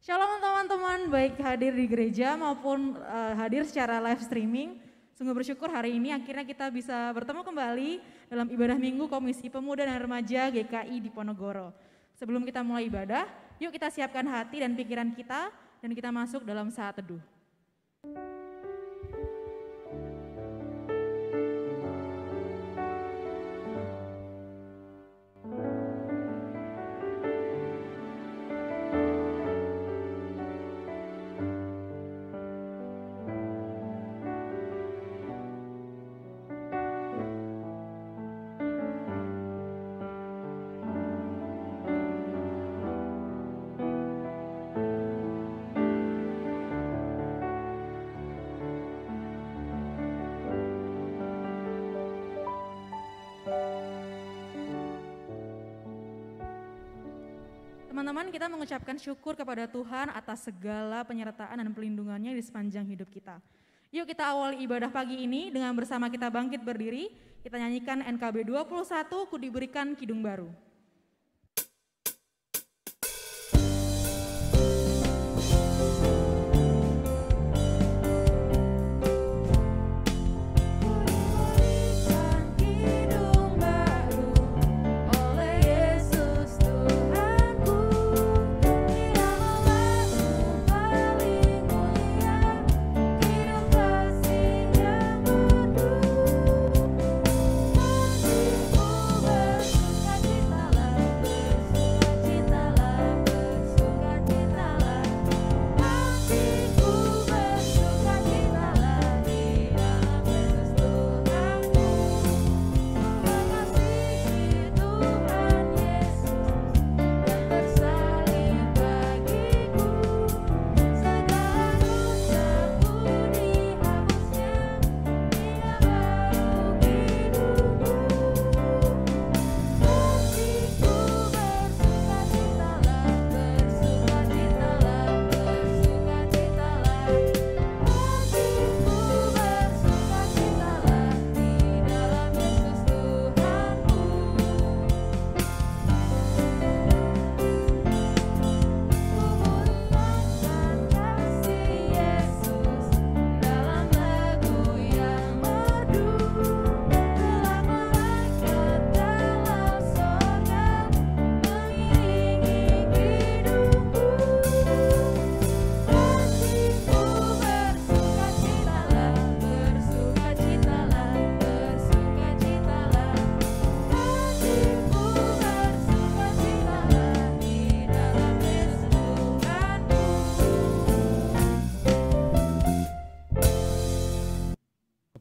Shalom teman-teman, baik hadir di gereja maupun hadir secara live streaming. Sungguh bersyukur hari ini akhirnya kita bisa bertemu kembali dalam ibadah minggu Komisi Pemuda dan Remaja GKI di Ponorogo. Sebelum kita mulai ibadah, yuk kita siapkan hati dan pikiran kita dan kita masuk dalam saat teduh. Teman-teman, kita mengucapkan syukur kepada Tuhan atas segala penyertaan dan pelindungannya di sepanjang hidup kita. Yuk kita awali ibadah pagi ini dengan bersama kita bangkit berdiri, kita nyanyikan NKB 21, Ku Diberikan Kidung Baru.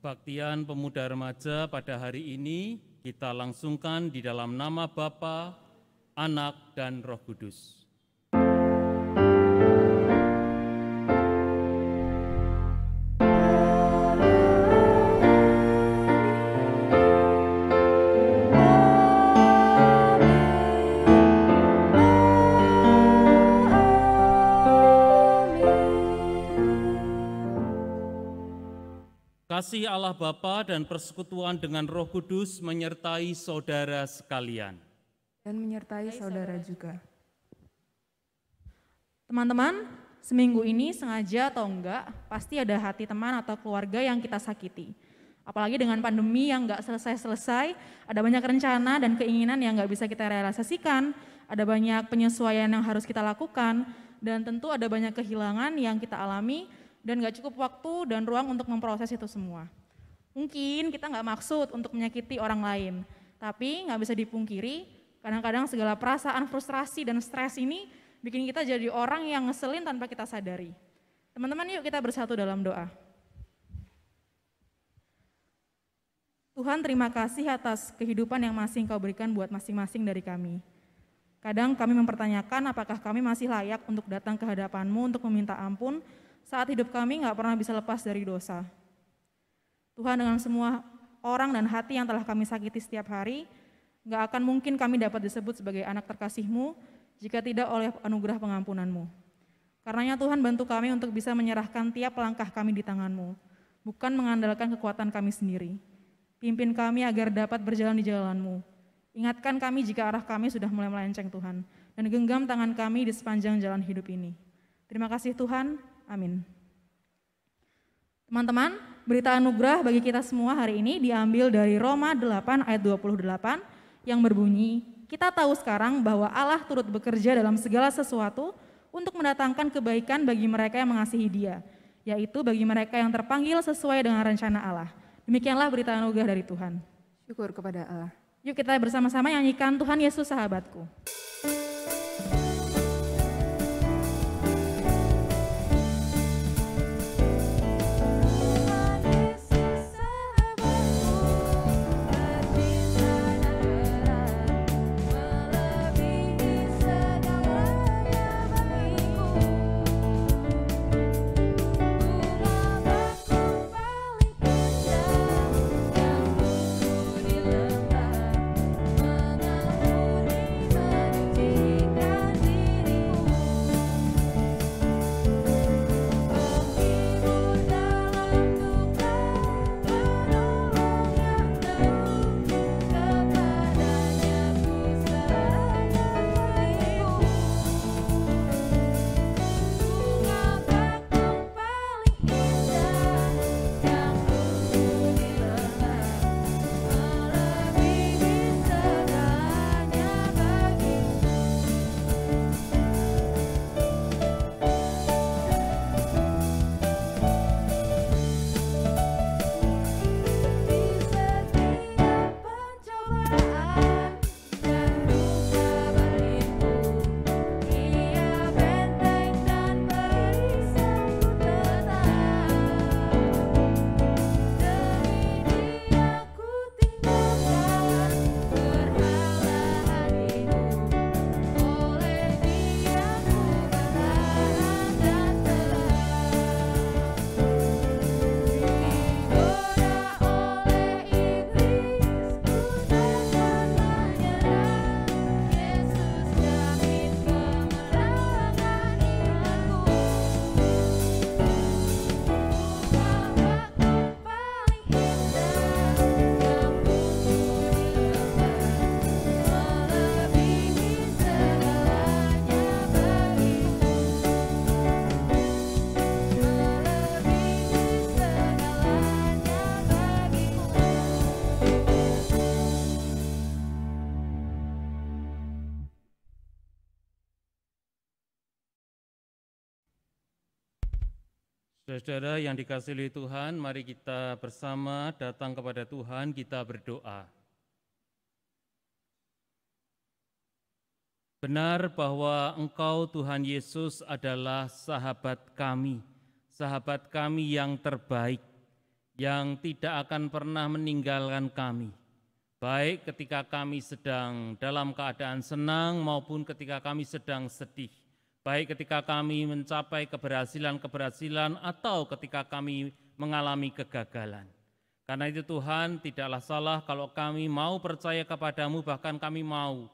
Kebaktian Pemuda Remaja pada hari ini kita langsungkan di dalam nama Bapa, Anak, dan Roh Kudus. Kasih Allah Bapa dan persekutuan dengan Roh Kudus menyertai saudara sekalian. Dan menyertai saudara juga. Teman-teman, seminggu ini sengaja atau enggak, pasti ada hati teman atau keluarga yang kita sakiti. Apalagi dengan pandemi yang enggak selesai-selesai, ada banyak rencana dan keinginan yang enggak bisa kita realisasikan, ada banyak penyesuaian yang harus kita lakukan, dan tentu ada banyak kehilangan yang kita alami, dan gak cukup waktu dan ruang untuk memproses itu semua. Mungkin kita gak maksud untuk menyakiti orang lain, tapi gak bisa dipungkiri, kadang-kadang segala perasaan frustrasi dan stres ini bikin kita jadi orang yang ngeselin tanpa kita sadari. Teman-teman, yuk kita bersatu dalam doa. Tuhan, terima kasih atas kehidupan yang masih Engkau berikan buat masing-masing dari kami. Kadang kami mempertanyakan apakah kami masih layak untuk datang ke hadapan-Mu untuk meminta ampun saat hidup kami gak pernah bisa lepas dari dosa. Tuhan, dengan semua orang dan hati yang telah kami sakiti setiap hari, gak akan mungkin kami dapat disebut sebagai anak terkasih-Mu jika tidak oleh anugerah pengampunan-Mu. Karenanya Tuhan, bantu kami untuk bisa menyerahkan tiap langkah kami di tangan-Mu, bukan mengandalkan kekuatan kami sendiri. Pimpin kami agar dapat berjalan di jalan-Mu. Ingatkan kami jika arah kami sudah mulai melenceng Tuhan, dan genggam tangan kami di sepanjang jalan hidup ini. Terima kasih Tuhan, amin. Teman-teman, berita anugerah bagi kita semua hari ini diambil dari Roma 8 ayat 28 yang berbunyi, kita tahu sekarang bahwa Allah turut bekerja dalam segala sesuatu untuk mendatangkan kebaikan bagi mereka yang mengasihi Dia, yaitu bagi mereka yang terpanggil sesuai dengan rencana Allah. Demikianlah berita anugerah dari Tuhan. Syukur kepada Allah. Yuk kita bersama-sama nyanyikan Tuhan Yesus Sahabatku. Saudara yang dikasihi oleh Tuhan, mari kita bersama datang kepada Tuhan, kita berdoa. Benar bahwa Engkau Tuhan Yesus adalah sahabat kami yang terbaik, yang tidak akan pernah meninggalkan kami, baik ketika kami sedang dalam keadaan senang maupun ketika kami sedang sedih, baik ketika kami mencapai keberhasilan-keberhasilan atau ketika kami mengalami kegagalan. Karena itu Tuhan, tidaklah salah kalau kami mau percaya kepadamu, bahkan kami mau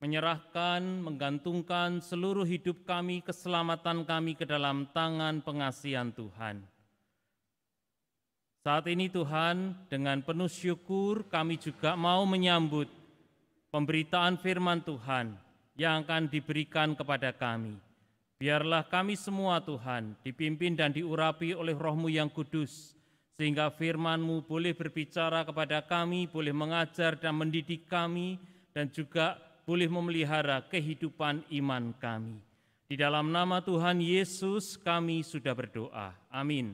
menyerahkan, menggantungkan seluruh hidup kami, keselamatan kami ke dalam tangan pengasihan Tuhan. Saat ini Tuhan, dengan penuh syukur kami juga mau menyambut pemberitaan firman Tuhan yang akan diberikan kepada kami. Biarlah kami semua Tuhan dipimpin dan diurapi oleh Roh-Mu yang kudus, sehingga firman-Mu boleh berbicara kepada kami, boleh mengajar dan mendidik kami, dan juga boleh memelihara kehidupan iman kami. Di dalam nama Tuhan Yesus kami sudah berdoa. Amin.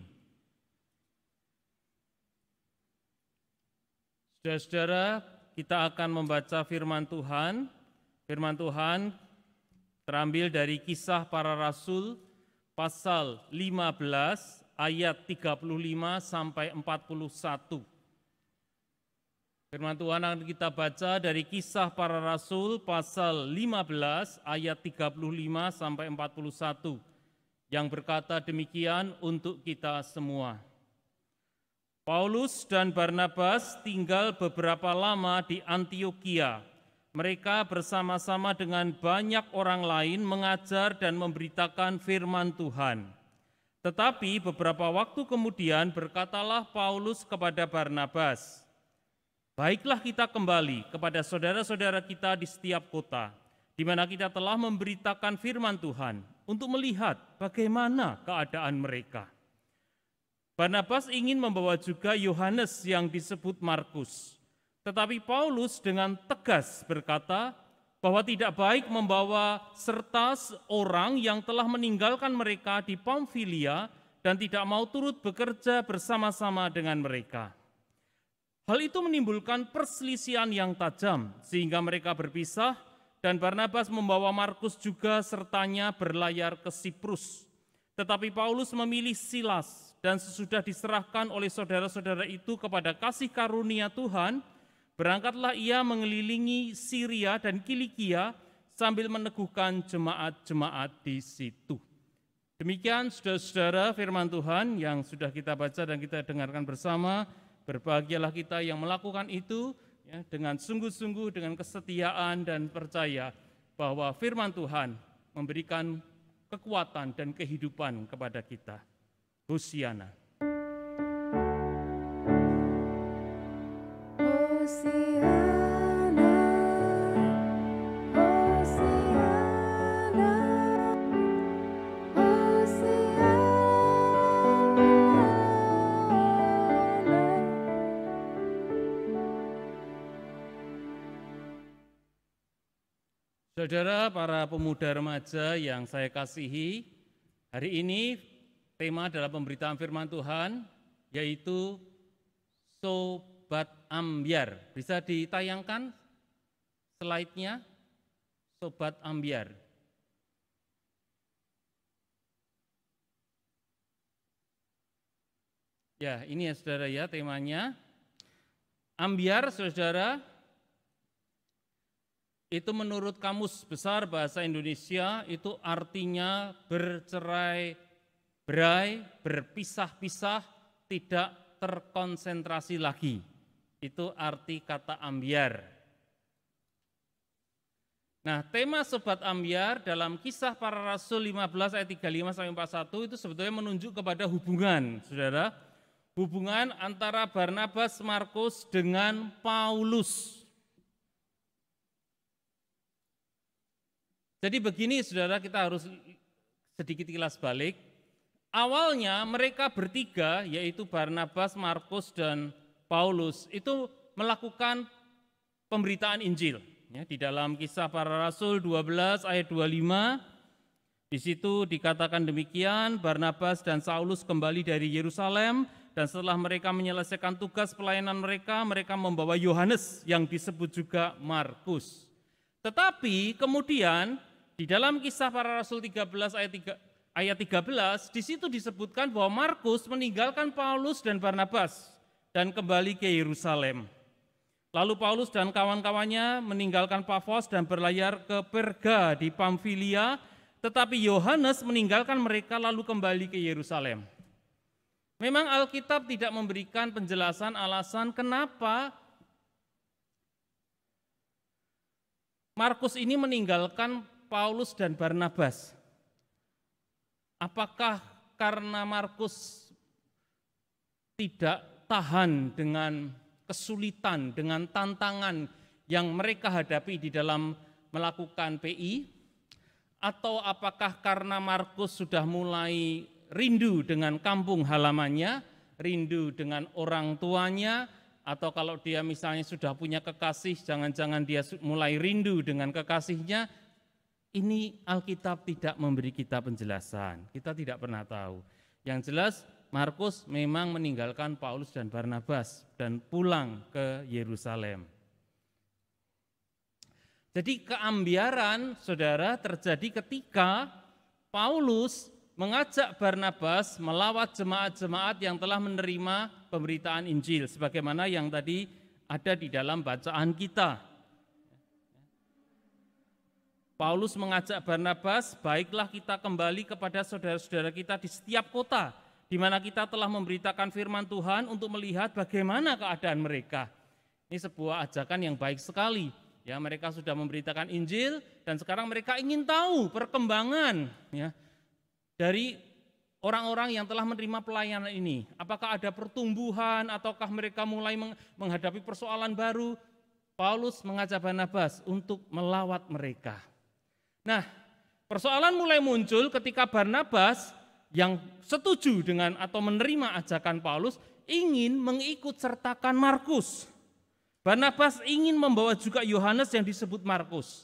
Saudara-saudara, kita akan membaca firman Tuhan. Firman Tuhan terambil dari Kisah Para Rasul pasal 15 ayat 35 sampai 41. Firman Tuhan akan kita baca dari Kisah Para Rasul pasal 15 ayat 35 sampai 41 yang berkata demikian untuk kita semua. Paulus dan Barnabas tinggal beberapa lama di Antiokhia. Mereka bersama-sama dengan banyak orang lain mengajar dan memberitakan firman Tuhan. Tetapi beberapa waktu kemudian berkatalah Paulus kepada Barnabas, "Baiklah kita kembali kepada saudara-saudara kita di setiap kota di mana kita telah memberitakan firman Tuhan untuk melihat bagaimana keadaan mereka. Barnabas ingin membawa juga Yohanes yang disebut Markus, tetapi Paulus dengan tegas berkata bahwa tidak baik membawa serta orang yang telah meninggalkan mereka di Pamfilia dan tidak mau turut bekerja bersama-sama dengan mereka. Hal itu menimbulkan perselisihan yang tajam sehingga mereka berpisah dan Barnabas membawa Markus juga sertanya berlayar ke Siprus. Tetapi Paulus memilih Silas dan sesudah diserahkan oleh saudara-saudara itu kepada kasih karunia Tuhan, berangkatlah ia mengelilingi Syria dan Kilikia sambil meneguhkan jemaat-jemaat di situ. Demikian saudara-saudara firman Tuhan yang sudah kita baca dan kita dengarkan bersama. Berbahagialah kita yang melakukan itu ya, dengan sungguh-sungguh, dengan kesetiaan dan percaya bahwa firman Tuhan memberikan kekuatan dan kehidupan kepada kita. Hosiana. Saudara, para pemuda remaja yang saya kasihi, hari ini tema adalah pemberitaan firman Tuhan, yaitu Sobat Ambyar. Bisa ditayangkan slide-nya, Sobat Ambyar. Ya, ini ya saudara ya temanya. Ambyar, saudara, itu menurut Kamus Besar Bahasa Indonesia itu artinya bercerai-berai, berpisah-pisah, tidak terkonsentrasi lagi. Itu arti kata ambyar. Nah, tema Sobat Ambyar dalam Kisah Para Rasul 15 ayat 35 sampai 41 itu sebetulnya menunjuk kepada hubungan, saudara. Hubungan antara Barnabas, Markus dengan Paulus. Jadi begini saudara, kita harus sedikit kilas balik. Awalnya mereka bertiga, yaitu Barnabas, Markus, dan Paulus, itu melakukan pemberitaan Injil. Ya, di dalam Kisah Para Rasul 12 ayat 25, di situ dikatakan demikian, Barnabas dan Saulus kembali dari Yerusalem, dan setelah mereka menyelesaikan tugas pelayanan mereka, mereka membawa Yohanes yang disebut juga Markus. Tetapi kemudian di dalam Kisah Para Rasul 13 ayat 13, di situ disebutkan bahwa Markus meninggalkan Paulus dan Barnabas dan kembali ke Yerusalem. Lalu Paulus dan kawan-kawannya meninggalkan Pafos dan berlayar ke Perga di Pamfilia, tetapi Yohanes meninggalkan mereka lalu kembali ke Yerusalem. Memang Alkitab tidak memberikan penjelasan alasan kenapa Markus ini meninggalkan Paulus dan Barnabas. Apakah karena Markus tidak tahan dengan kesulitan, dengan tantangan yang mereka hadapi di dalam melakukan PI? Atau apakah karena Markus sudah mulai rindu dengan kampung halamannya, rindu dengan orang tuanya, atau kalau dia misalnya sudah punya kekasih, jangan-jangan dia mulai rindu dengan kekasihnya? Ini Alkitab tidak memberi kita penjelasan, kita tidak pernah tahu. Yang jelas Markus memang meninggalkan Paulus dan Barnabas dan pulang ke Yerusalem. Jadi keambiaran saudara terjadi ketika Paulus mengajak Barnabas melawat jemaat-jemaat yang telah menerima pemberitaan Injil, sebagaimana yang tadi ada di dalam bacaan kita. Paulus mengajak Barnabas, baiklah kita kembali kepada saudara-saudara kita di setiap kota, di mana kita telah memberitakan firman Tuhan untuk melihat bagaimana keadaan mereka. Ini sebuah ajakan yang baik sekali. Ya, mereka sudah memberitakan Injil dan sekarang mereka ingin tahu perkembangan ya, dari orang-orang yang telah menerima pelayanan ini. Apakah ada pertumbuhan ataukah mereka mulai menghadapi persoalan baru? Paulus mengajak Barnabas untuk melawat mereka. Nah, persoalan mulai muncul ketika Barnabas yang setuju dengan atau menerima ajakan Paulus ingin mengikut sertakan Markus. Barnabas ingin membawa juga Yohanes yang disebut Markus.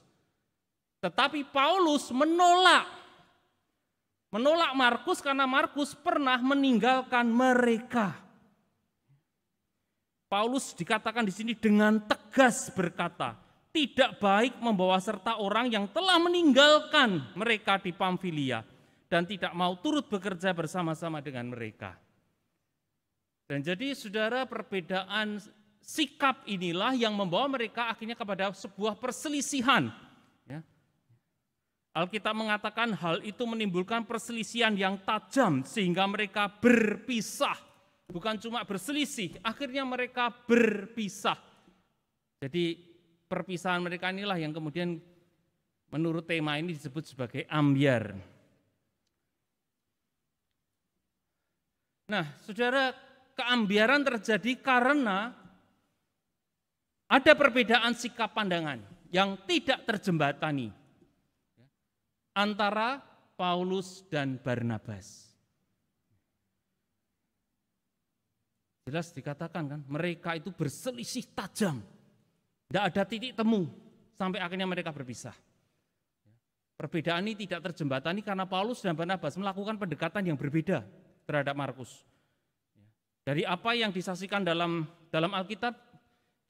Tetapi Paulus menolak Markus karena Markus pernah meninggalkan mereka. Paulus dikatakan di sini dengan tegas berkata, tidak baik membawa serta orang yang telah meninggalkan mereka di Pamfilia dan tidak mau turut bekerja bersama-sama dengan mereka. Dan jadi saudara, perbedaan sikap inilah yang membawa mereka akhirnya kepada sebuah perselisihan. Ya. Alkitab mengatakan hal itu menimbulkan perselisihan yang tajam sehingga mereka berpisah. Bukan cuma berselisih, akhirnya mereka berpisah. Jadi perpisahan mereka inilah yang kemudian menurut tema ini disebut sebagai ambyar. Nah, saudara, keambiaran terjadi karena ada perbedaan sikap pandangan yang tidak terjembatani antara Paulus dan Barnabas. Jelas dikatakan kan, mereka itu berselisih tajam. Tidak ada titik temu sampai akhirnya mereka berpisah. Perbedaan ini tidak terjembatani karena Paulus dan Barnabas melakukan pendekatan yang berbeda terhadap Markus. Dari apa yang disaksikan dalam Alkitab,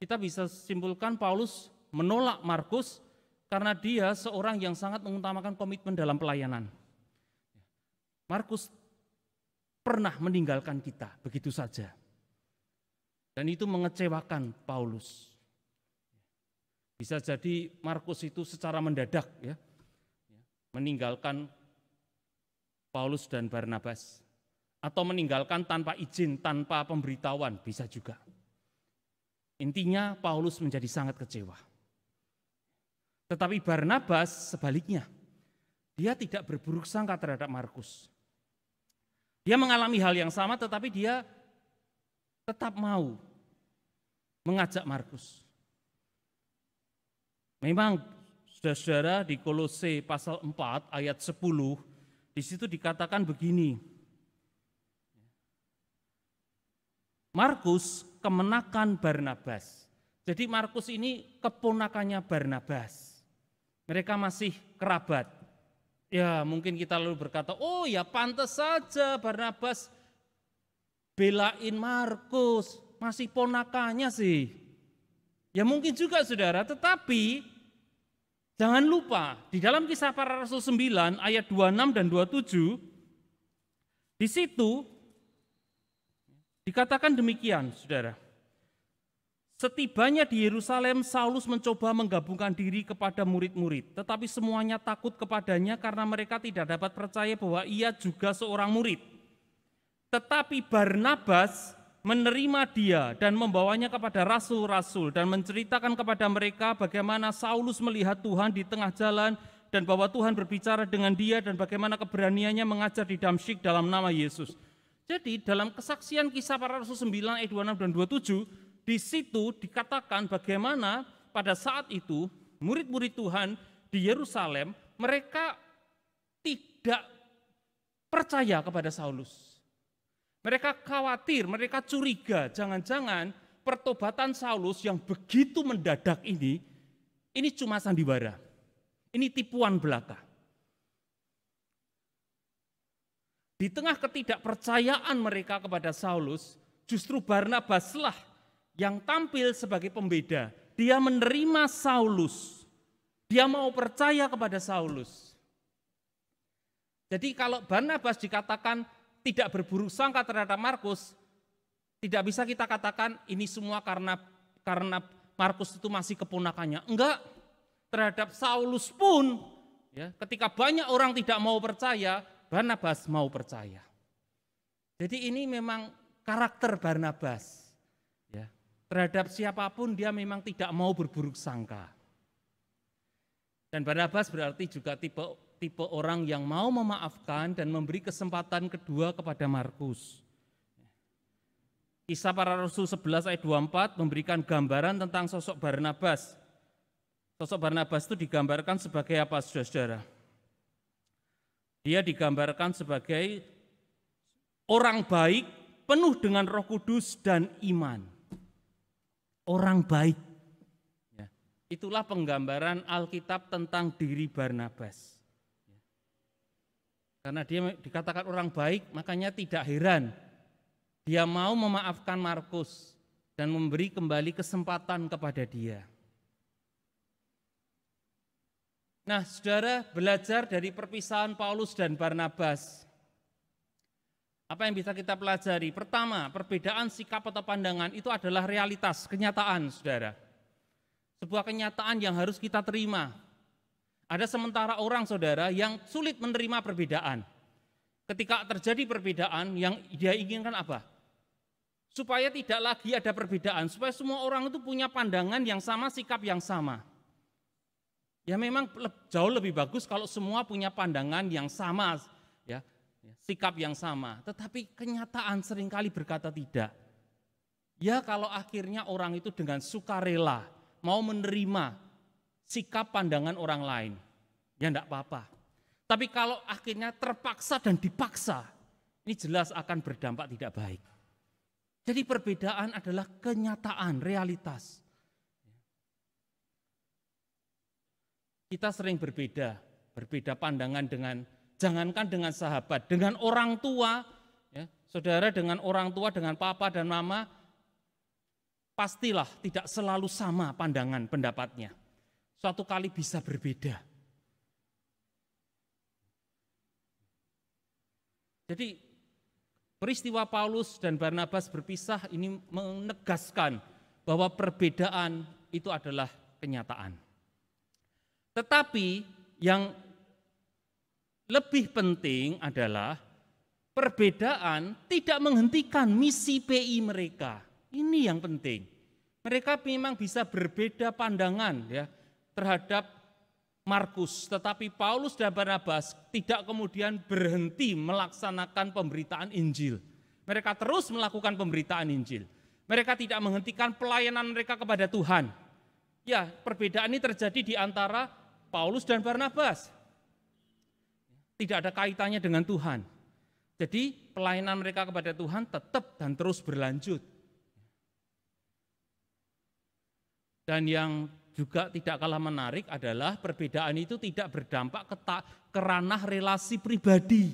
kita bisa simpulkan Paulus menolak Markus karena dia seorang yang sangat mengutamakan komitmen dalam pelayanan. Markus pernah meninggalkan kita begitu saja. Dan itu mengecewakan Paulus. Bisa jadi Markus itu secara mendadak ya, meninggalkan Paulus dan Barnabas. Atau meninggalkan tanpa izin, tanpa pemberitahuan, bisa juga. Intinya Paulus menjadi sangat kecewa. Tetapi Barnabas sebaliknya, dia tidak berburuk sangka terhadap Markus. Dia mengalami hal yang sama tetapi dia tetap mau mengajak Markus. Memang saudara-saudara di Kolose pasal 4 ayat 10, di situ dikatakan begini, Markus kemenakan Barnabas. Jadi Markus ini keponakannya Barnabas. Mereka masih kerabat. Ya mungkin kita lalu berkata, oh ya pantas saja Barnabas belain Markus, masih ponakannya sih. Ya mungkin juga saudara, tetapi jangan lupa di dalam Kisah Para Rasul 9 ayat 26 dan 27, di situ dikatakan demikian, saudara. Setibanya di Yerusalem, Saulus mencoba menggabungkan diri kepada murid-murid, tetapi semuanya takut kepadanya karena mereka tidak dapat percaya bahwa ia juga seorang murid. Tetapi Barnabas menerima dia dan membawanya kepada rasul-rasul dan menceritakan kepada mereka bagaimana Saulus melihat Tuhan di tengah jalan dan bahwa Tuhan berbicara dengan dia dan bagaimana keberaniannya mengajar di Damsyik dalam nama Yesus. Jadi dalam kesaksian Kisah Para Rasul 9 ayat 26 dan 27, di situ dikatakan bagaimana pada saat itu murid-murid Tuhan di Yerusalem mereka tidak percaya kepada Saulus. Mereka khawatir, mereka curiga, jangan-jangan pertobatan Saulus yang begitu mendadak ini cuma sandiwara, ini tipuan belaka. Di tengah ketidakpercayaan mereka kepada Saulus, justru Barnabaslah yang tampil sebagai pembeda. Dia menerima Saulus, dia mau percaya kepada Saulus. Jadi kalau Barnabas dikatakan tidak berburuk sangka terhadap Markus, tidak bisa kita katakan ini semua karena Markus itu masih keponakannya. Enggak, terhadap Saulus pun, ya, ketika banyak orang tidak mau percaya, Barnabas mau percaya. Jadi ini memang karakter Barnabas. Ya, terhadap siapapun dia memang tidak mau berburuk sangka. Dan Barnabas berarti juga tipe orang yang mau memaafkan dan memberi kesempatan kedua kepada Markus. Kisah Para Rasul 11 ayat 24 memberikan gambaran tentang sosok Barnabas. Sosok Barnabas itu digambarkan sebagai apa, saudara-saudara? Dia digambarkan sebagai orang baik, penuh dengan Roh Kudus dan iman. Orang baik. Ya. Itulah penggambaran Alkitab tentang diri Barnabas. Karena dia dikatakan orang baik, makanya tidak heran dia mau memaafkan Markus dan memberi kembali kesempatan kepada dia. Nah, saudara, belajar dari perpisahan Paulus dan Barnabas. Apa yang bisa kita pelajari? Pertama, perbedaan sikap atau pandangan itu adalah realitas, kenyataan, saudara. Sebuah kenyataan yang harus kita terima. Ada sementara orang, saudara, yang sulit menerima perbedaan. Ketika terjadi perbedaan, yang dia inginkan apa? Supaya tidak lagi ada perbedaan, supaya semua orang itu punya pandangan yang sama, sikap yang sama. Ya memang jauh lebih bagus kalau semua punya pandangan yang sama, ya, sikap yang sama. Tetapi kenyataan seringkali berkata tidak. Ya kalau akhirnya orang itu dengan sukarela mau menerima sikap pandangan orang lain, ya enggak apa-apa. Tapi kalau akhirnya terpaksa dan dipaksa, ini jelas akan berdampak tidak baik. Jadi perbedaan adalah kenyataan, realitas. Kita sering berbeda pandangan dengan, jangankan dengan sahabat, dengan orang tua, ya, saudara dengan orang tua, dengan papa dan mama, pastilah tidak selalu sama pandangan pendapatnya. Suatu kali bisa berbeda. Jadi peristiwa Paulus dan Barnabas berpisah ini menegaskan bahwa perbedaan itu adalah kenyataan. Tetapi yang lebih penting adalah perbedaan tidak menghentikan misi PI mereka. Ini yang penting. Mereka memang bisa berbeda pandangan ya terhadap Markus, tetapi Paulus dan Barnabas tidak kemudian berhenti melaksanakan pemberitaan Injil. Mereka terus melakukan pemberitaan Injil. Mereka tidak menghentikan pelayanan mereka kepada Tuhan. Ya, perbedaan ini terjadi di antara Paulus dan Barnabas. Tidak ada kaitannya dengan Tuhan. Jadi pelayanan mereka kepada Tuhan tetap dan terus berlanjut. Dan yang juga tidak kalah menarik adalah perbedaan itu tidak berdampak ke ranah relasi pribadi.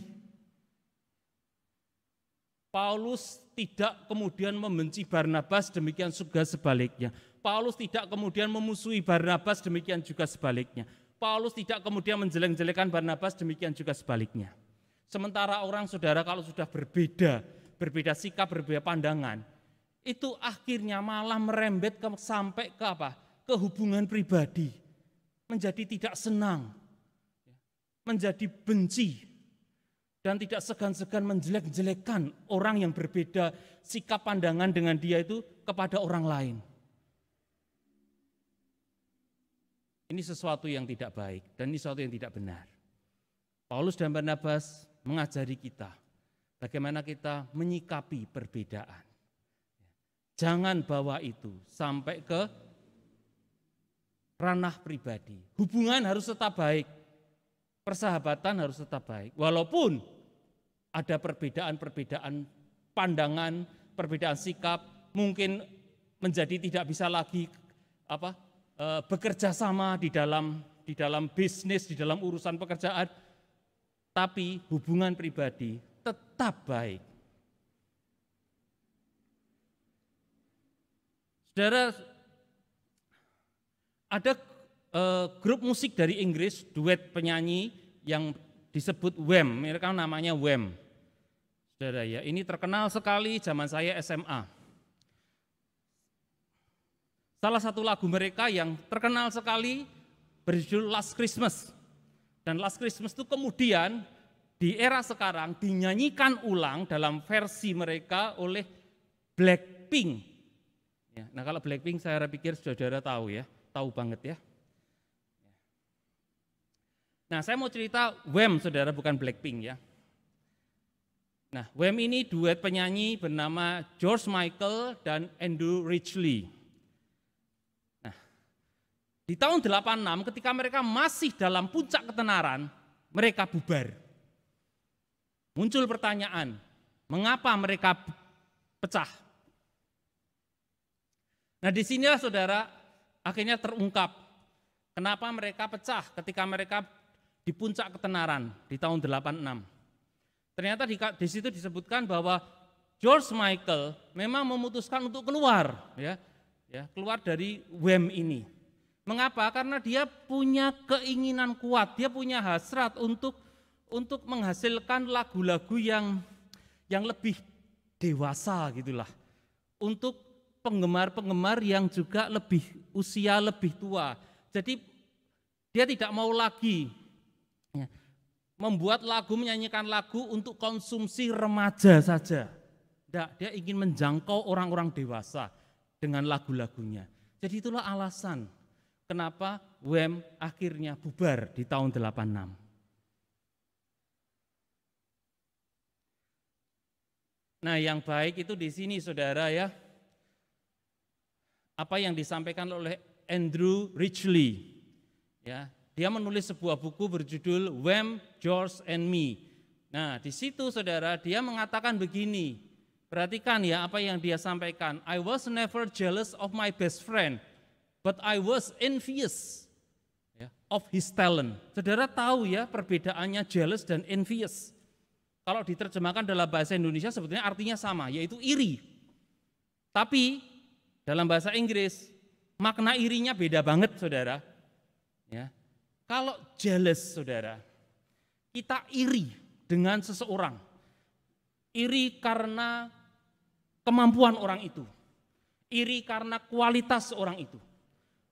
Paulus tidak kemudian membenci Barnabas, demikian juga sebaliknya. Paulus tidak kemudian memusuhi Barnabas, demikian juga sebaliknya. Paulus tidak kemudian menjelek-jelekan Barnabas, demikian juga sebaliknya. Sementara orang, saudara, kalau sudah berbeda sikap, berbeda pandangan, itu akhirnya malah merembet sampai ke apa? Ke hubungan pribadi, menjadi tidak senang, menjadi benci, dan tidak segan-segan menjelek-jelekan orang yang berbeda sikap pandangan dengan dia itu kepada orang lain. Ini sesuatu yang tidak baik dan ini sesuatu yang tidak benar. Paulus dan Barnabas mengajari kita bagaimana kita menyikapi perbedaan. Jangan bawa itu sampai ke ranah pribadi. Hubungan harus tetap baik, persahabatan harus tetap baik. Walaupun ada perbedaan-perbedaan pandangan, perbedaan sikap, mungkin menjadi tidak bisa lagi bekerja sama di dalam bisnis, di dalam urusan pekerjaan, tapi hubungan pribadi tetap baik. Saudara, ada grup musik dari Inggris, duet penyanyi yang disebut Wham, mereka namanya Wham. Saudara ya, ini terkenal sekali zaman saya SMA. Salah satu lagu mereka yang terkenal sekali berjudul Last Christmas. Dan Last Christmas itu kemudian di era sekarang dinyanyikan ulang dalam versi mereka oleh Blackpink. Ya, nah kalau Blackpink saya pikir saudara tahu ya, tahu banget ya. Nah saya mau cerita Wham, saudara, bukan Blackpink ya. Nah Wham ini duet penyanyi bernama George Michael dan Andrew Ridgeley. Di tahun 86 ketika mereka masih dalam puncak ketenaran, mereka bubar. Muncul pertanyaan, mengapa mereka pecah? Nah disinilah saudara akhirnya terungkap kenapa mereka pecah ketika mereka di puncak ketenaran di tahun 86. Ternyata di situ disebutkan bahwa George Michael memang memutuskan untuk keluar, keluar dari WEM ini. Mengapa? Karena dia punya keinginan kuat, dia punya hasrat untuk menghasilkan lagu-lagu yang lebih dewasa gitulah. Untuk penggemar-penggemar yang juga usia lebih tua. Jadi dia tidak mau lagi membuat lagu, menyanyikan lagu untuk konsumsi remaja saja. Tidak, dia ingin menjangkau orang-orang dewasa dengan lagu-lagunya. Jadi itulah alasan kenapa WEM akhirnya bubar di tahun 86. Nah, yang baik itu di sini saudara ya. Apa yang disampaikan oleh Andrew Ridgeley. Ya, dia menulis sebuah buku berjudul WEM, George and Me. Nah, di situ saudara dia mengatakan begini. Perhatikan ya apa yang dia sampaikan. I was never jealous of my best friend, but I was envious of his talent. Saudara tahu ya perbedaannya jealous dan envious. Kalau diterjemahkan dalam bahasa Indonesia sebetulnya artinya sama, yaitu iri. Tapi dalam bahasa Inggris makna irinya beda banget saudara. Ya. Kalau jealous saudara, kita iri dengan seseorang. Iri karena kemampuan orang itu. Iri karena kualitas orang itu.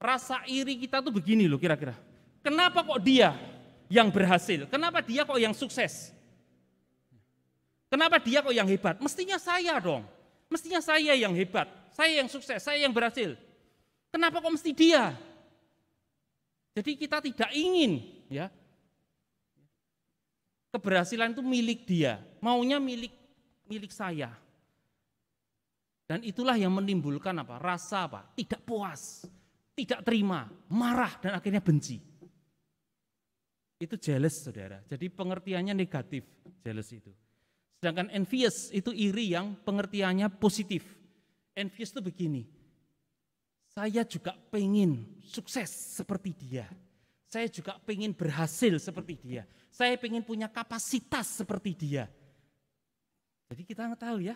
Rasa iri kita tuh begini loh kira-kira. Kenapa kok dia yang berhasil? Kenapa dia kok yang sukses? Kenapa dia kok yang hebat? Mestinya saya dong. Mestinya saya yang hebat. Saya yang sukses, saya yang berhasil. Kenapa kok mesti dia? Jadi kita tidak ingin ya keberhasilan itu milik dia. Maunya milik saya. Dan itulah yang menimbulkan apa? Rasa apa? Tidak puas, tidak terima, marah dan akhirnya benci. Itu jealous saudara. Jadi pengertiannya negatif jealous itu. Sedangkan envious itu iri yang pengertiannya positif. Envious itu begini, saya juga pengen sukses seperti dia. Saya juga pengen berhasil seperti dia. Saya pengen punya kapasitas seperti dia. Jadi kita tahu ya.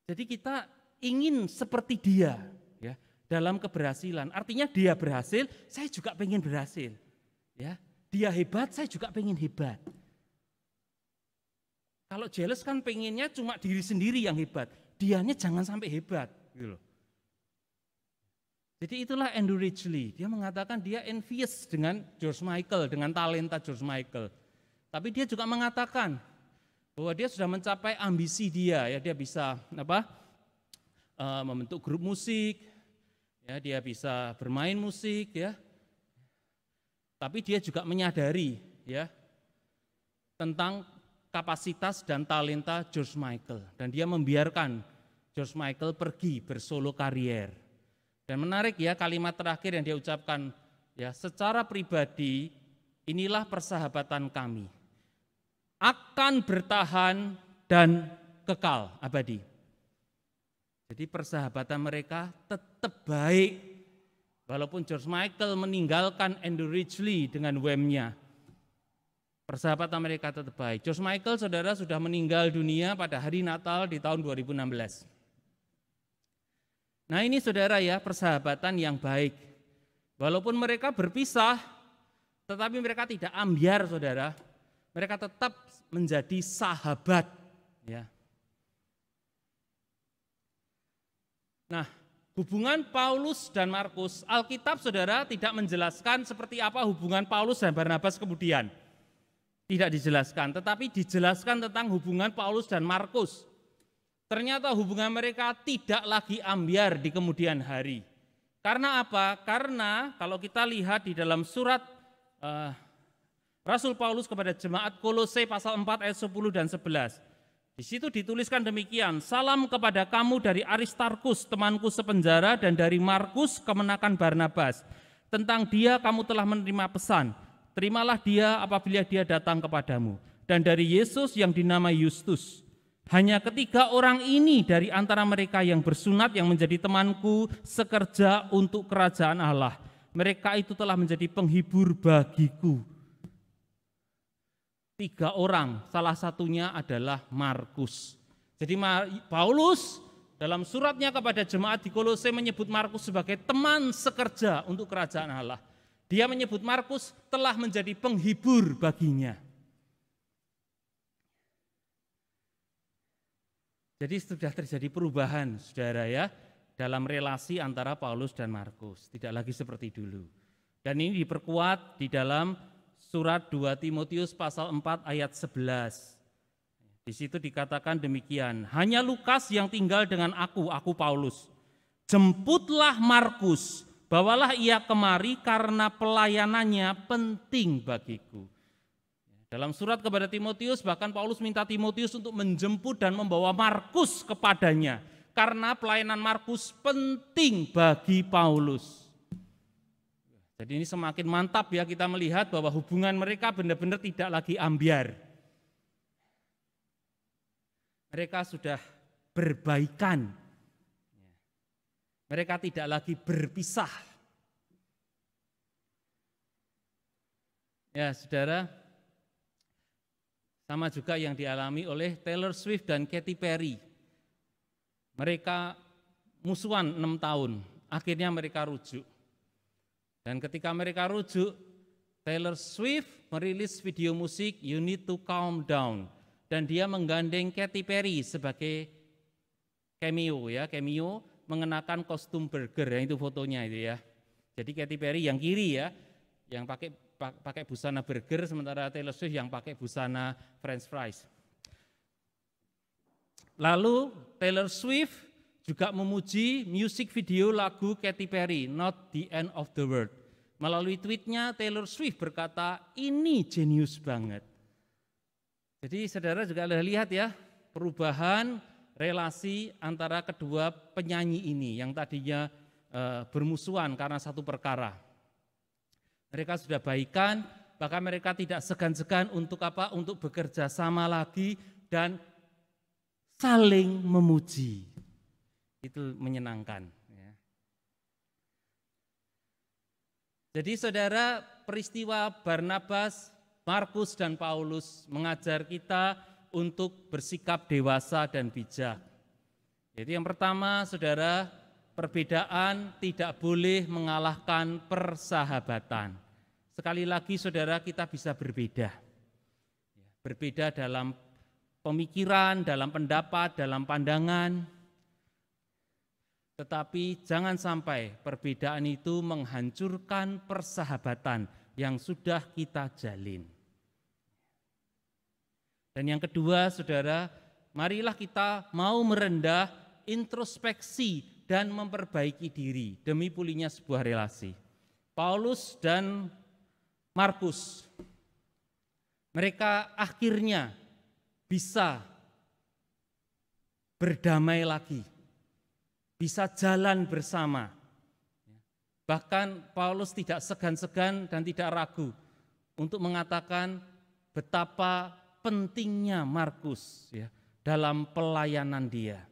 Jadi kita ingin seperti dia ya dalam keberhasilan. Artinya dia berhasil, saya juga pengen berhasil. Ya, dia hebat, saya juga pengen hebat. Kalau jealous kan pengennya cuma diri sendiri yang hebat, dianya jangan sampai hebat, gitu loh. Jadi itulah Andrew Ridgeley, dia mengatakan dia envious dengan George Michael, dengan talenta George Michael. Tapi dia juga mengatakan bahwa dia sudah mencapai ambisi dia, ya dia bisa membentuk grup musik, ya dia bisa bermain musik, ya. Tapi dia juga menyadari, ya, tentang kapasitas dan talenta George Michael, dan dia membiarkan George Michael pergi bersolo karier. Dan menarik ya kalimat terakhir yang dia ucapkan, ya secara pribadi inilah persahabatan kami, akan bertahan dan kekal abadi. Jadi persahabatan mereka tetap baik, walaupun George Michael meninggalkan Andrew Ridgeley dengan WEM-nya. Persahabatan mereka tetap baik. George Michael, saudara, sudah meninggal dunia pada hari Natal di tahun 2016. Nah ini saudara ya, persahabatan yang baik. Walaupun mereka berpisah, tetapi mereka tidak ambyar saudara. Mereka tetap menjadi sahabat. Ya. Nah, hubungan Paulus dan Markus, Alkitab saudara tidak menjelaskan seperti apa hubungan Paulus dan Barnabas kemudian. Tidak dijelaskan, tetapi dijelaskan tentang hubungan Paulus dan Markus. Ternyata hubungan mereka tidak lagi ambyar di kemudian hari. Karena apa? Karena kalau kita lihat di dalam surat Rasul Paulus kepada jemaat Kolose pasal 4 ayat 10 dan 11. Di situ dituliskan demikian, salam kepada kamu dari Aristarkus, temanku sepenjara, dan dari Markus, kemenakan Barnabas. Tentang dia kamu telah menerima pesan, terimalah dia apabila dia datang kepadamu. Dan dari Yesus yang dinamai Yustus, hanya ketiga orang ini dari antara mereka yang bersunat yang menjadi temanku sekerja untuk kerajaan Allah. Mereka itu telah menjadi penghibur bagiku. 3 orang, salah satunya adalah Markus. Jadi Paulus dalam suratnya kepada jemaat di Kolose menyebut Markus sebagai teman sekerja untuk kerajaan Allah. Dia menyebut Markus telah menjadi penghibur baginya. Jadi sudah terjadi perubahan, saudara ya, dalam relasi antara Paulus dan Markus. Tidak lagi seperti dulu. Dan ini diperkuat di dalam surat 2 Timotius pasal 4 ayat 11. Di situ dikatakan demikian, hanya Lukas yang tinggal dengan aku Paulus. Jemputlah Markus, bawalah ia kemari karena pelayanannya penting bagiku. Dalam surat kepada Timotius, bahkan Paulus minta Timotius untuk menjemput dan membawa Markus kepadanya. Karena pelayanan Markus penting bagi Paulus. Jadi ini semakin mantap ya kita melihat bahwa hubungan mereka benar-benar tidak lagi ambyar. Mereka sudah berbaikan. Mereka tidak lagi berpisah. Ya, saudara, sama juga yang dialami oleh Taylor Swift dan Katy Perry. Mereka musuhan 6 tahun, akhirnya mereka rujuk. Dan ketika mereka rujuk, Taylor Swift merilis video musik You Need to Calm Down. Dan dia menggandeng Katy Perry sebagai cameo ya, cameo mengenakan kostum burger, ya, itu fotonya itu ya. Jadi Katy Perry yang kiri ya, yang pakai busana burger, sementara Taylor Swift yang pakai busana French fries. Lalu Taylor Swift juga memuji musik video lagu Katy Perry, Not the End of the World. Melalui tweetnya Taylor Swift berkata, ini jenius banget. Jadi saudara juga lihat ya, perubahan relasi antara kedua penyanyi ini yang tadinya bermusuhan karena satu perkara. Mereka sudah baikan, bahkan mereka tidak segan-segan untuk apa? Untuk bekerja sama lagi dan saling memuji. Itu menyenangkan. Ya. Jadi saudara, peristiwa Barnabas, Markus dan Paulus mengajar kita untuk bersikap dewasa dan bijak. Jadi yang pertama, saudara, perbedaan tidak boleh mengalahkan persahabatan. Sekali lagi saudara, kita bisa berbeda. Berbeda dalam pemikiran, dalam pendapat, dalam pandangan. Tetapi jangan sampai perbedaan itu menghancurkan persahabatan yang sudah kita jalin. Dan yang kedua, saudara, marilah kita mau merendah, introspeksi, dan memperbaiki diri demi pulihnya sebuah relasi. Paulus dan Markus, mereka akhirnya bisa berdamai lagi, bisa jalan bersama. Bahkan Paulus tidak segan-segan dan tidak ragu untuk mengatakan betapa pentingnya Markus ya dalam pelayanan dia.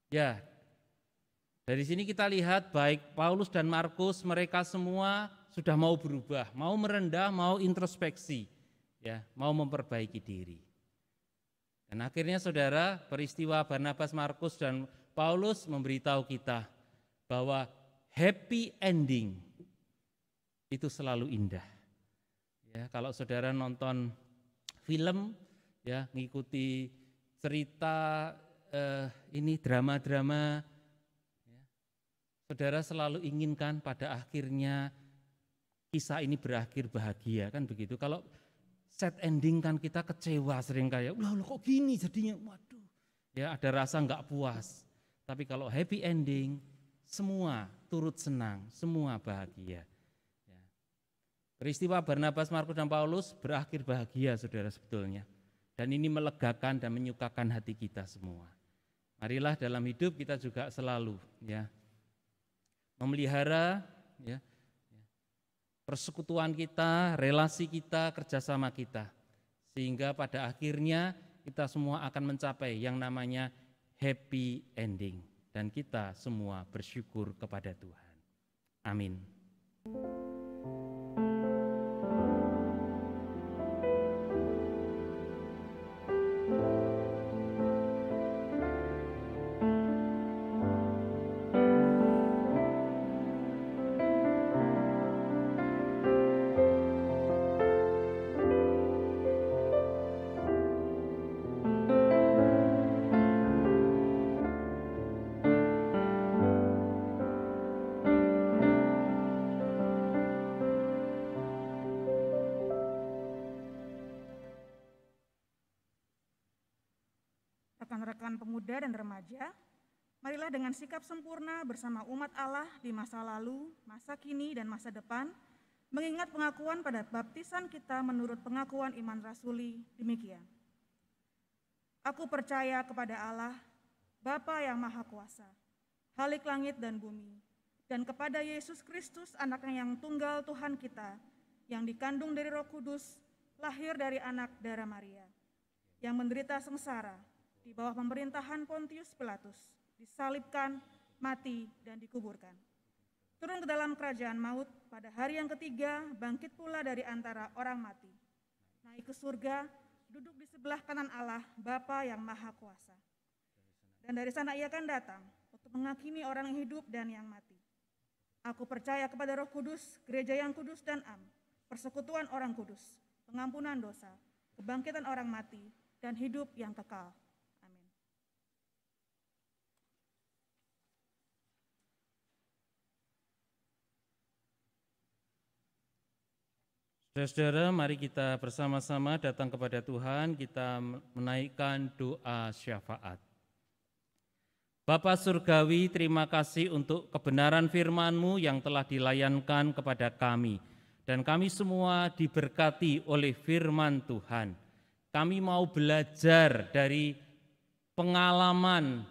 Ya, dari sini kita lihat baik Paulus dan Markus mereka semua sudah mau berubah, mau merendah, mau introspeksi, ya, mau memperbaiki diri. Dan akhirnya saudara, peristiwa Barnabas, Markus dan Paulus memberitahu kita bahwa happy ending itu selalu indah. Ya, kalau saudara nonton film, ya ngikuti cerita ini drama-drama, ya, saudara selalu inginkan pada akhirnya kisah ini berakhir bahagia, kan begitu. Kalau sad ending kan kita kecewa sering kayak, wah kok gini jadinya, waduh, ya ada rasa nggak puas. Tapi kalau happy ending, semua turut senang, semua bahagia. Peristiwa Barnabas, Markus dan Paulus berakhir bahagia saudara sebetulnya. Dan ini melegakan dan menyukakan hati kita semua. Marilah dalam hidup kita juga selalu ya memelihara ya, persekutuan kita, relasi kita, kerjasama kita. Sehingga pada akhirnya kita semua akan mencapai yang namanya happy ending. Dan kita semua bersyukur kepada Tuhan. Amin. Rekan-rekan pemuda dan remaja, marilah dengan sikap sempurna bersama umat Allah di masa lalu, masa kini, dan masa depan, mengingat pengakuan pada baptisan kita menurut pengakuan iman rasuli demikian. Aku percaya kepada Allah, Bapa yang Maha Kuasa, Khalik langit dan bumi, dan kepada Yesus Kristus, Anaknya yang tunggal Tuhan kita, yang dikandung dari Roh Kudus, lahir dari anak darah Maria, yang menderita sengsara di bawah pemerintahan Pontius Pilatus, disalibkan, mati, dan dikuburkan. Turun ke dalam kerajaan maut, pada hari yang ketiga bangkit pula dari antara orang mati. Naik ke surga, duduk di sebelah kanan Allah, Bapa yang Maha Kuasa. Dan dari sana ia akan datang untuk menghakimi orang yang hidup dan yang mati. Aku percaya kepada Roh Kudus, gereja yang kudus dan am, persekutuan orang kudus, pengampunan dosa, kebangkitan orang mati, dan hidup yang kekal. Saudara-saudara, mari kita bersama-sama datang kepada Tuhan, kita menaikkan doa syafaat. Bapa Surgawi, terima kasih untuk kebenaran firman-Mu yang telah dilayankan kepada kami. Dan kami semua diberkati oleh firman Tuhan. Kami mau belajar dari pengalaman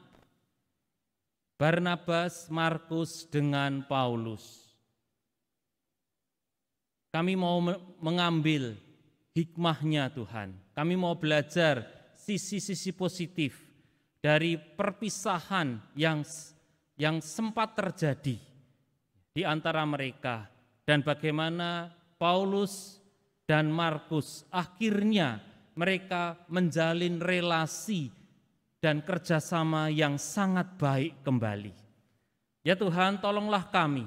Barnabas, Markus dengan Paulus. Kami mau mengambil hikmahnya Tuhan. Kami mau belajar sisi-sisi positif dari perpisahan yang sempat terjadi di antara mereka. Dan bagaimana Paulus dan Markus akhirnya mereka menjalin relasi dan kerjasama yang sangat baik kembali. Ya Tuhan, tolonglah kami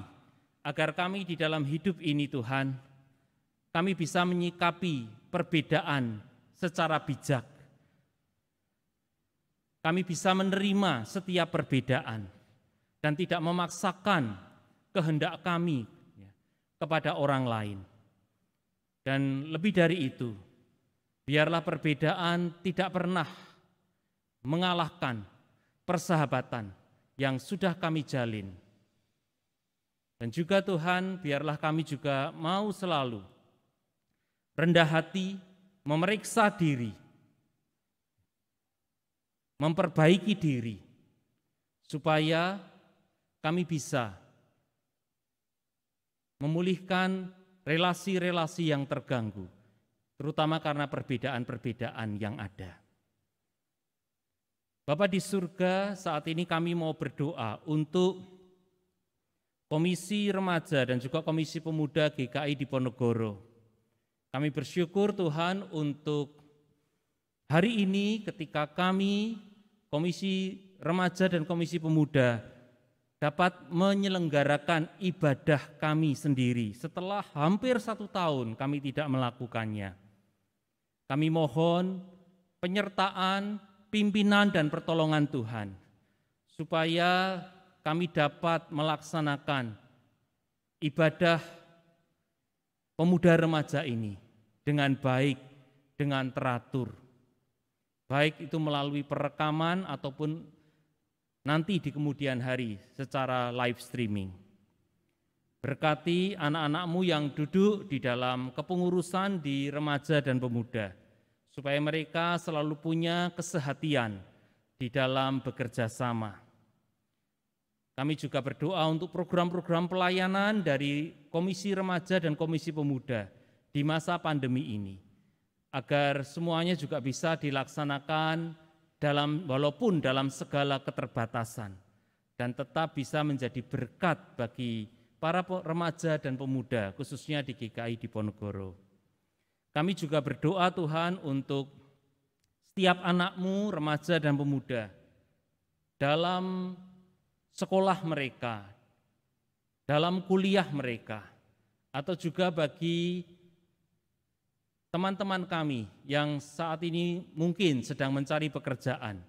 agar kami di dalam hidup ini Tuhan, kami bisa menyikapi perbedaan secara bijak. Kami bisa menerima setiap perbedaan dan tidak memaksakan kehendak kami kepada orang lain. Dan lebih dari itu, biarlah perbedaan tidak pernah mengalahkan persahabatan yang sudah kami jalin. Dan juga Tuhan, biarlah kami juga mau selalu rendah hati, memeriksa diri, memperbaiki diri, supaya kami bisa memulihkan relasi-relasi yang terganggu, terutama karena perbedaan-perbedaan yang ada. Bapa di surga, saat ini kami mau berdoa untuk Komisi Remaja dan juga Komisi Pemuda GKI Diponegoro. Kami bersyukur Tuhan untuk hari ini ketika kami, Komisi Remaja dan Komisi Pemuda, dapat menyelenggarakan ibadah kami sendiri setelah hampir 1 tahun kami tidak melakukannya. Kami mohon penyertaan, pimpinan dan pertolongan Tuhan, supaya kami dapat melaksanakan ibadah pemuda remaja ini dengan baik, dengan teratur. Baik itu melalui perekaman ataupun nanti di kemudian hari secara live streaming. Berkati anak-anakmu yang duduk di dalam kepengurusan di remaja dan pemuda, supaya mereka selalu punya kesehatian di dalam bekerja sama. Kami juga berdoa untuk program-program pelayanan dari Komisi Remaja dan Komisi Pemuda di masa pandemi ini, agar semuanya juga bisa dilaksanakan walaupun dalam segala keterbatasan, dan tetap bisa menjadi berkat bagi para remaja dan pemuda, khususnya di GKI Diponegoro. Kami juga berdoa Tuhan untuk setiap anak-Mu, remaja dan pemuda, dalam sekolah mereka, dalam kuliah mereka, atau juga bagi teman-teman kami yang saat ini mungkin sedang mencari pekerjaan.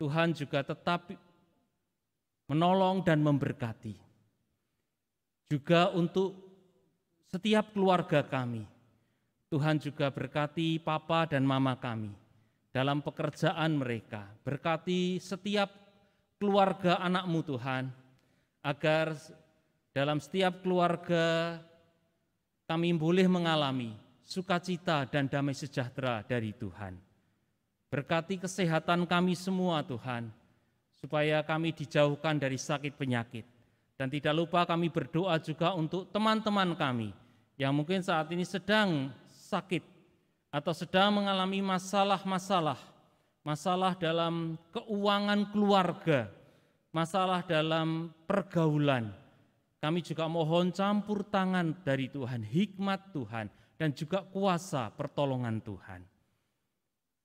Tuhan juga tetap menolong dan memberkati. Juga untuk setiap keluarga kami, Tuhan juga berkati papa dan mama kami dalam pekerjaan mereka. Berkati setiap keluarga anak-Mu Tuhan, agar dalam setiap keluarga kami boleh mengalami sukacita dan damai sejahtera dari Tuhan. Berkati kesehatan kami semua Tuhan, supaya kami dijauhkan dari sakit penyakit. Dan tidak lupa kami berdoa juga untuk teman-teman kami yang mungkin saat ini sedang sakit atau sedang mengalami masalah dalam keuangan keluarga, masalah dalam pergaulan. Kami juga mohon campur tangan dari Tuhan, hikmat Tuhan, dan juga kuasa pertolongan Tuhan.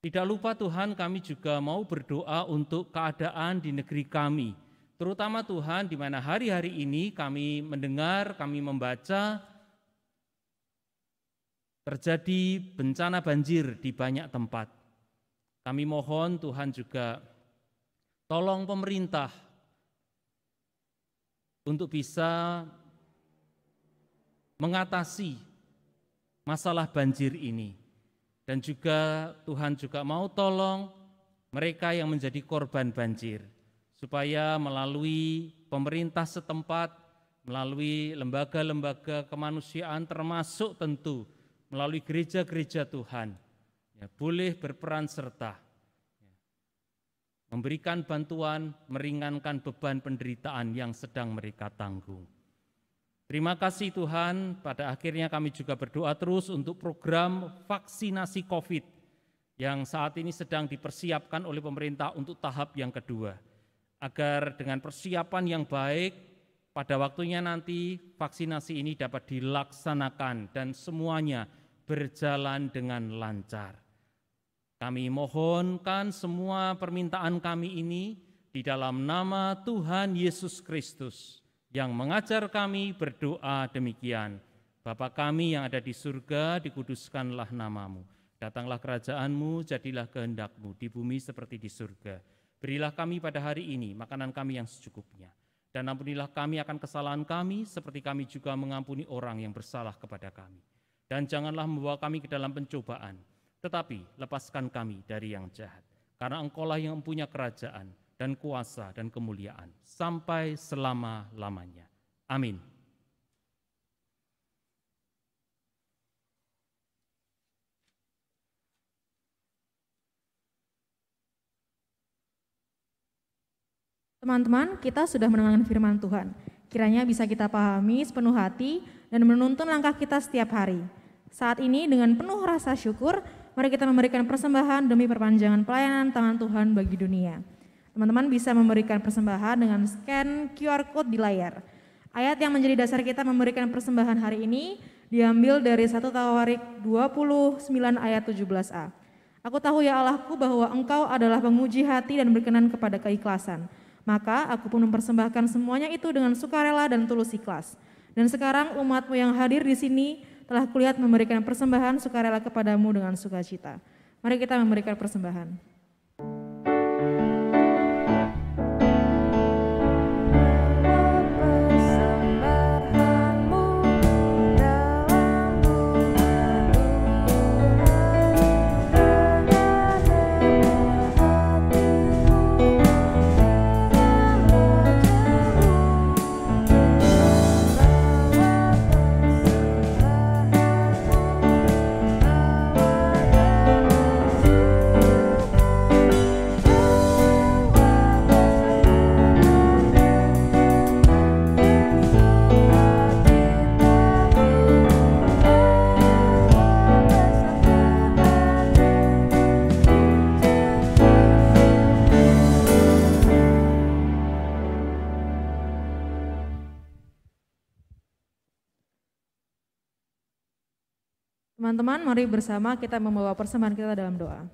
Tidak lupa Tuhan, kami juga mau berdoa untuk keadaan di negeri kami, terutama Tuhan di mana hari-hari ini kami mendengar, kami membaca terjadi bencana banjir di banyak tempat. Kami mohon Tuhan juga tolong pemerintah untuk bisa mengatasi masalah banjir ini. Dan juga Tuhan juga mau tolong mereka yang menjadi korban banjir, supaya melalui pemerintah setempat, melalui lembaga-lembaga kemanusiaan, termasuk tentu melalui gereja-gereja Tuhan, ya, boleh berperan serta, ya, memberikan bantuan, meringankan beban penderitaan yang sedang mereka tanggung. Terima kasih Tuhan, pada akhirnya kami juga berdoa terus untuk program vaksinasi COVID yang saat ini sedang dipersiapkan oleh pemerintah untuk tahap yang kedua, agar dengan persiapan yang baik pada waktunya nanti vaksinasi ini dapat dilaksanakan dan semuanya berjalan dengan lancar. Kami mohonkan semua permintaan kami ini di dalam nama Tuhan Yesus Kristus yang mengajar kami berdoa demikian. Bapa kami yang ada di surga, dikuduskanlah namamu. Datanglah kerajaan-Mu, jadilah kehendak-Mu di bumi seperti di surga. Berilah kami pada hari ini makanan kami yang secukupnya. Dan ampunilah kami akan kesalahan kami, seperti kami juga mengampuni orang yang bersalah kepada kami. Dan janganlah membawa kami ke dalam pencobaan, tetapi lepaskan kami dari yang jahat. Karena Engkau-lah yang mempunyai kerajaan dan kuasa dan kemuliaan sampai selama-lamanya. Amin. Teman-teman, kita sudah mendengarkan firman Tuhan. Kiranya bisa kita pahami sepenuh hati dan menuntun langkah kita setiap hari. Saat ini dengan penuh rasa syukur, mari kita memberikan persembahan demi perpanjangan pelayanan tangan Tuhan bagi dunia. Teman-teman bisa memberikan persembahan dengan scan QR Code di layar. Ayat yang menjadi dasar kita memberikan persembahan hari ini diambil dari 1 Tawarik 29 ayat 17a. Aku tahu ya Allahku bahwa Engkau adalah penguji hati dan berkenan kepada keikhlasan. Maka aku pun mempersembahkan semuanya itu dengan sukarela dan tulus ikhlas. Dan sekarang umat-Mu yang hadir di sini telah kulihat memberikan persembahan sukarela kepadamu dengan sukacita. Mari kita memberikan persembahan. Teman-teman, mari bersama kita membawa persembahan kita dalam doa.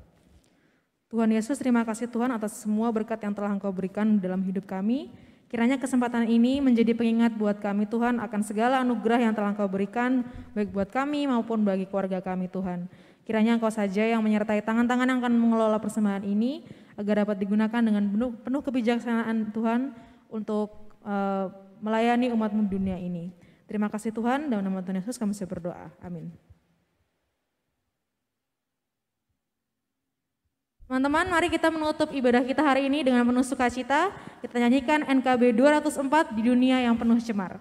Tuhan Yesus, terima kasih Tuhan atas semua berkat yang telah Engkau berikan dalam hidup kami. Kiranya kesempatan ini menjadi pengingat buat kami Tuhan akan segala anugerah yang telah Engkau berikan, baik buat kami maupun bagi keluarga kami Tuhan. Kiranya Engkau saja yang menyertai tangan-tangan yang akan mengelola persembahan ini, agar dapat digunakan dengan penuh kebijaksanaan Tuhan untuk melayani umat-Mu di dunia ini. Terima kasih Tuhan, dalam nama Tuhan Yesus kami berdoa. Amin. Teman-teman, mari kita menutup ibadah kita hari ini dengan penuh sukacita. Kita nyanyikan NKB 204 di dunia yang penuh cemar.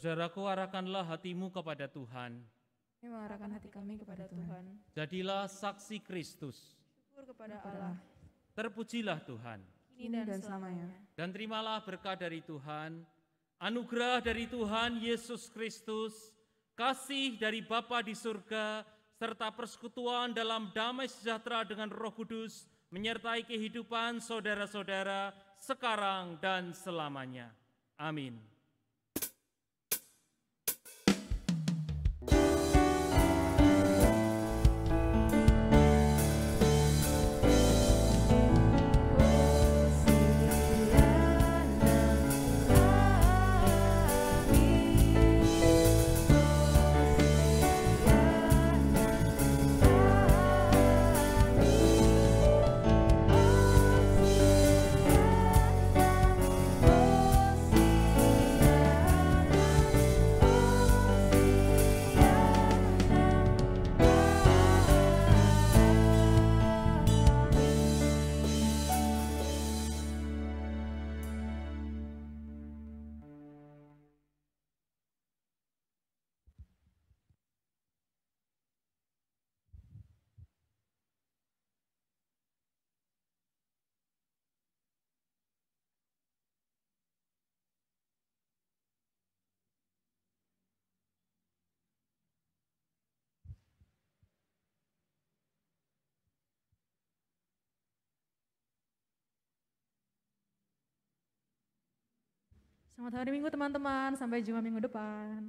Saudaraku, arahkanlah hatimu kepada Tuhan. Kami mengarahkan hati kami kepada Tuhan. Jadilah saksi Kristus. Syukur kepada Allah. Terpujilah Tuhan. Kini dan selamanya. Dan terimalah berkat dari Tuhan, anugerah dari Tuhan Yesus Kristus, kasih dari Bapa di surga, serta persekutuan dalam damai sejahtera dengan Roh Kudus, menyertai kehidupan saudara-saudara sekarang dan selamanya. Amin. Selamat hari Minggu teman-teman, sampai jumpa minggu depan.